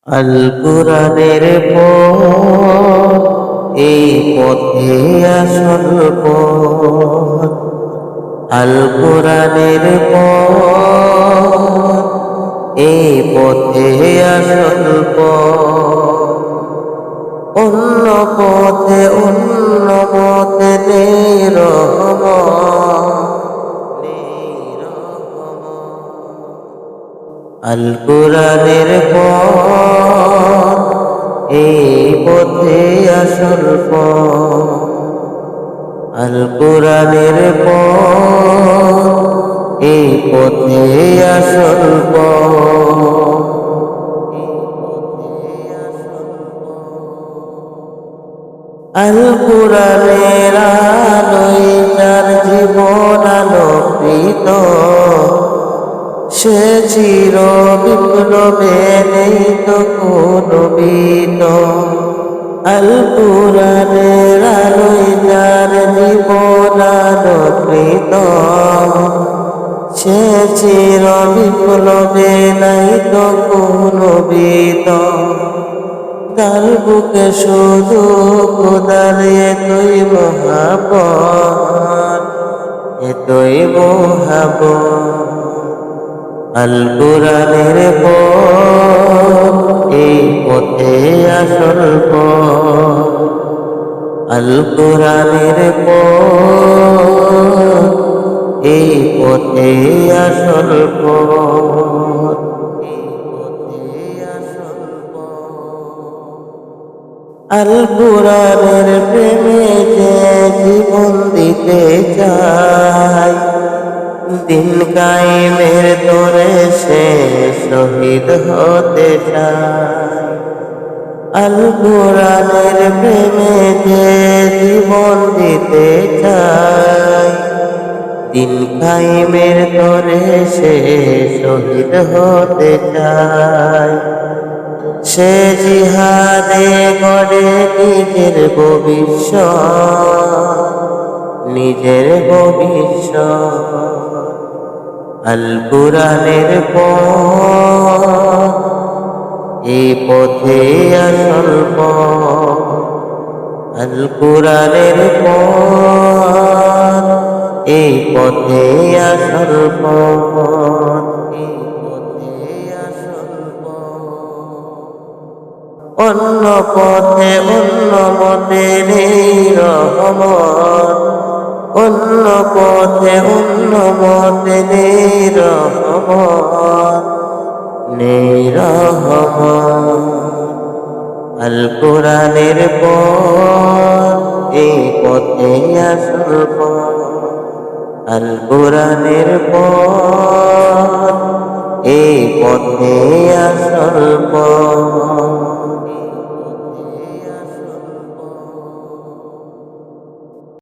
আল কুরআনের পথ, এই পথে আসল পথ। আল কুরআনের পথ, এই পথে আসল পথ। অন্য পথে অন্য মতে নেই রহমত। আল কুরআনের পথ, এই পথে আসল পথ। আল কুরআনের পথ, এই পথে আসল পথ। আল কুরআনের আলোয় যার জীবন আলোকিত, সে চির বিপ্লবে নেই তো কোনো ভীত। আল কুরআনের আলোয় যার জীবন আলোকিত, সে চির বিপ্লবে নাই তো কোনো ভীত। তার বুকে শুধু খোদার এতই মহাবত, এতই মহাবত। আল কুরআনের পথ, এই পথে আসল পথ। আল কুরআনের পথ, এই পথে আসল পথ। আল কুরআনের প্রেমে যে জীবন দিতে চায়, দিন কায়েমের তোরে সে শহীদ হতে চায়। আল কুরআনের প্রেমে যে জীবন দিতে চায়, দিন কায়েমের তোরে সে শহীদ হতে চায়। সে জিহাদে গড়ে নিজের ভবিষ্যৎ, নিজের ভবিষ্যৎ। আল কুরআনের পথ, এই পথে আসল পথ। আল কুরআনের পথ, এই পথে আসল পথ। অন্য পথে অন্য মতে নেই রহমত, অন্য পথে অন্য মতে নেই রহমত, নেই রহমত। আল কুরআনের পথ, এই পথে আসল পথ। আল কুরআনের পথ, এই পথে আসল পথ।